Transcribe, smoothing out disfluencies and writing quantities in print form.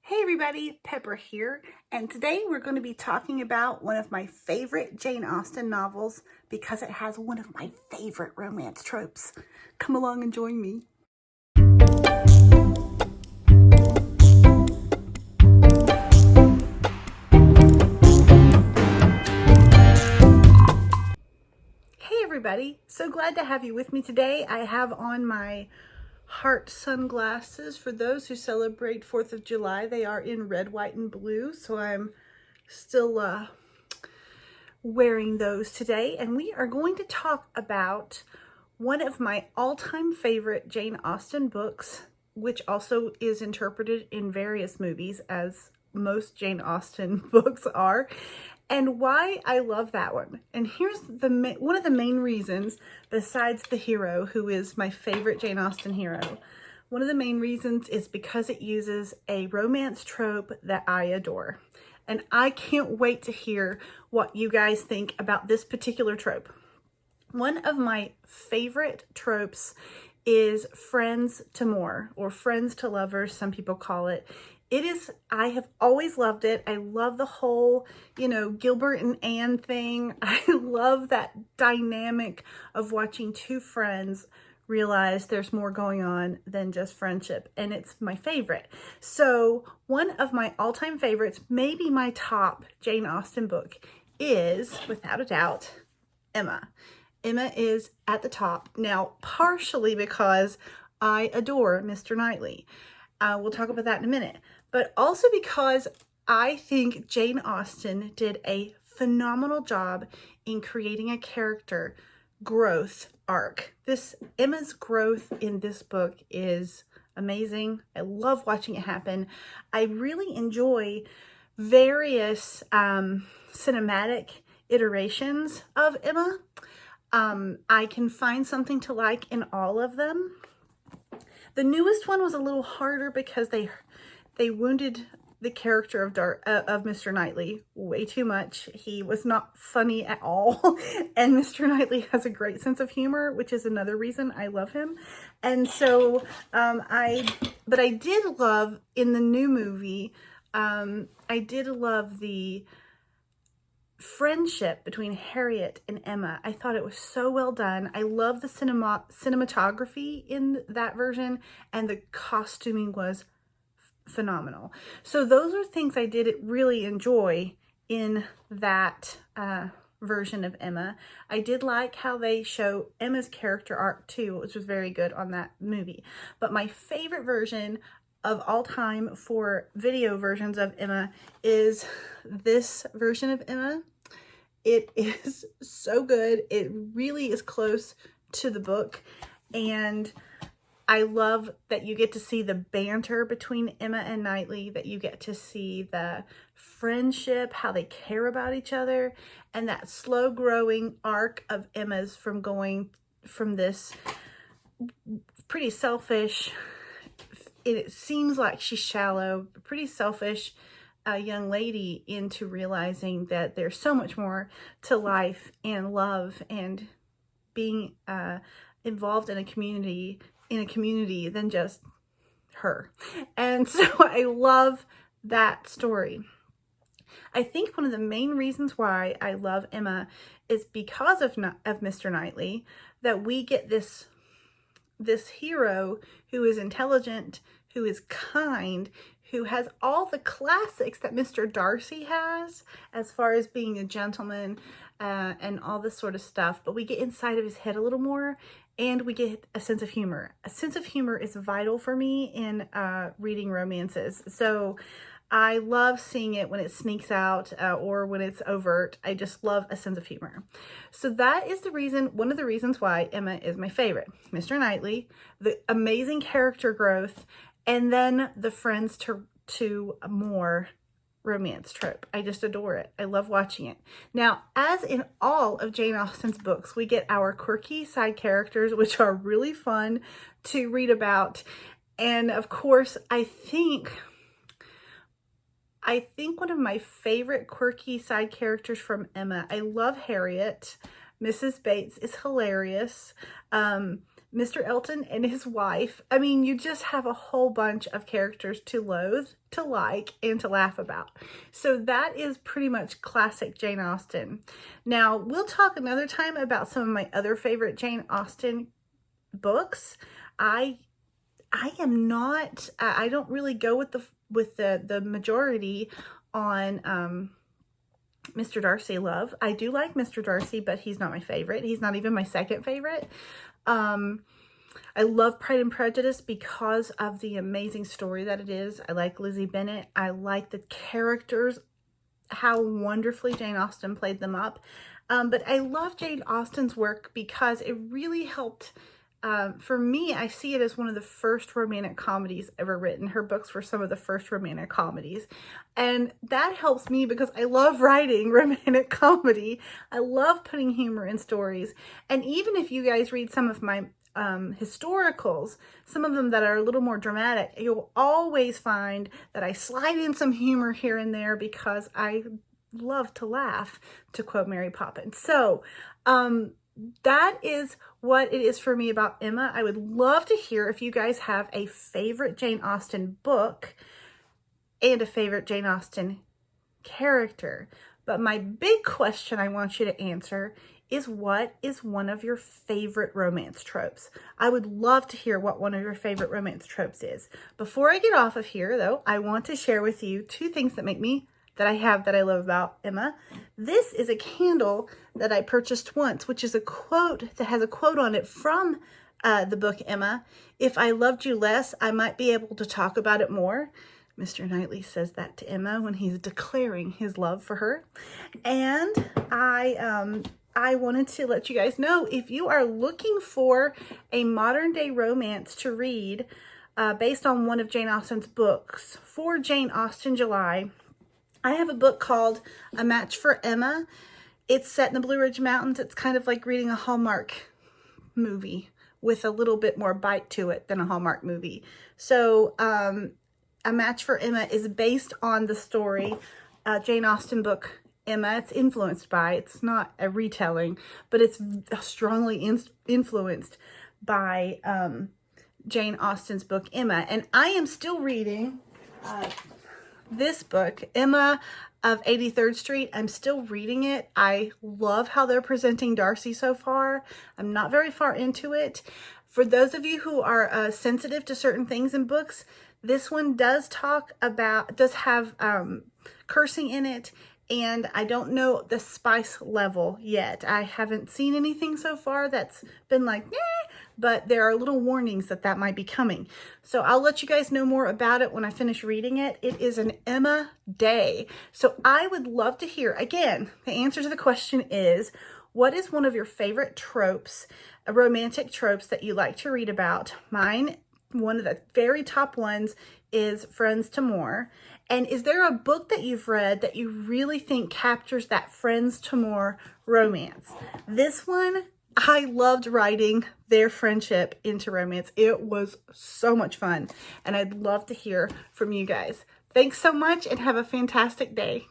Hey everybody, Pepper here, and today we're going to be talking about one of my favorite Jane Austen novels because it has one of my favorite romance tropes. Come along and join me. Hey everybody, so glad to have you with me today. I have on my heart sunglasses for those who celebrate 4th of July. They are in red, white, and blue, so I'm still wearing those today, and we are going to talk about one of my all-time favorite Jane Austen books, which also is interpreted in various movies, as most Jane Austen books are, and why I love that one. And here's one of the main reasons, besides the hero, who is my favorite Jane Austen hero. One of the main reasons is because it uses a romance trope that I adore. And I can't wait to hear what you guys think about this particular trope. One of my favorite tropes is friends to more, or friends to lovers, some people call it. I have always loved it. I love the whole, Gilbert and Anne thing. I love that dynamic of watching two friends realize there's more going on than just friendship, and it's my favorite. So one of my all-time favorites, maybe my top Jane Austen book, is, without a doubt, Emma. Emma is at the top. Now, partially because I adore Mr. Knightley. We'll talk about that in a minute. But also because I think Jane Austen did a phenomenal job in creating a character growth arc. Emma's growth in this book is amazing. I love watching it happen. I really enjoy various cinematic iterations of Emma. I can find something to like in all of them. The newest one was a little harder because they wounded the character of Mr. Knightley way too much. He was not funny at all. And Mr. Knightley has a great sense of humor, which is another reason I love him. And so but I did love in the new movie, I did love the friendship between Harriet and Emma. I thought it was so well done. I love the cinematography in that version, and the costuming was phenomenal. So those are things I did really enjoy in that version of Emma. I did like how they show Emma's character arc too, which was very good on that movie. But my favorite version of all time for video versions of Emma is this version of Emma. It is so good. It really is close to the book, and I love that you get to see the banter between Emma and Knightley, that you get to see the friendship, how they care about each other, and that slow growing arc of Emma's from going from this pretty selfish, it seems like she's shallow, pretty selfish young lady, into realizing that there's so much more to life and love and being involved in a community than just her. And so I love that story. I think one of the main reasons why I love Emma is because of Mr. Knightley, that we get this hero who is intelligent, who is kind, who has all the classics that Mr. Darcy has as far as being a gentleman and all this sort of stuff. But we get inside of his head a little more, and we get a sense of humor. A sense of humor is vital for me in reading romances. So I love seeing it when it sneaks out or when it's overt. I just love a sense of humor. So that is one of the reasons why Emma is my favorite. Mr. Knightley, the amazing character growth, and then the friends to more romance trope. I just adore it. I love watching it. Now, as in all of Jane Austen's books, we get our quirky side characters, which are really fun to read about. And of course, I think one of my favorite quirky side characters from Emma, I love Harriet. Mrs. Bates is hilarious. Mr. Elton and his wife. I mean, you just have a whole bunch of characters to loathe, to like, and to laugh about. So that is pretty much classic Jane Austen. Now, we'll talk another time about some of my other favorite Jane Austen books. I don't really go with the majority on Mr. Darcy Love. I do like Mr. Darcy, but he's not my favorite. He's not even my second favorite. I love Pride and Prejudice because of the amazing story that it is. I like Lizzie Bennet. I like the characters, how wonderfully Jane Austen played them up. But I love Jane Austen's work because it really helped. For me, I see it as one of the first romantic comedies ever written. Her books were some of the first romantic comedies. And that helps me because I love writing romantic comedy. I love putting humor in stories. And even if you guys read some of my historicals, some of them that are a little more dramatic, you'll always find that I slide in some humor here and there because I love to laugh, to quote Mary Poppins. So, that is what it is for me about Emma. I would love to hear if you guys have a favorite Jane Austen book and a favorite Jane Austen character. But my big question I want you to answer is, what is one of your favorite romance tropes? I would love to hear what one of your favorite romance tropes is. Before I get off of here, though, I want to share with you two things that I love about Emma. This is a candle that I purchased once, which is a quote that has a quote on it from the book Emma. If I loved you less, I might be able to talk about it more. Mr. Knightley says that to Emma when he's declaring his love for her. And I wanted to let you guys know, if you are looking for a modern day romance to read based on one of Jane Austen's books for Jane Austen July, I have a book called A Match for Emma. It's set in the Blue Ridge Mountains. It's kind of like reading a Hallmark movie with a little bit more bite to it than a Hallmark movie. So A Match for Emma is based on the story, Jane Austen book Emma. It's influenced by, it's not a retelling, but it's strongly influenced by Jane Austen's book Emma. And I am still reading this book, Emma of 83rd Street. I'm still reading it. I love how they're presenting Darcy so far. I'm not very far into it. For those of you who are sensitive to certain things in books, this one does have cursing in it, and I don't know the spice level yet. I haven't seen anything so far that's been like, but there are little warnings that might be coming. So I'll let you guys know more about it when I finish reading it. It is an Emma day. So I would love to hear, again, the answer to the question is, what is one of your favorite tropes, romantic tropes that you like to read about? Mine, one of the very top ones, is Friends to More. And is there a book that you've read that you really think captures that Friends to More romance? This one, I loved writing their friendship into romance. It was so much fun, and I'd love to hear from you guys. Thanks so much, and have a fantastic day.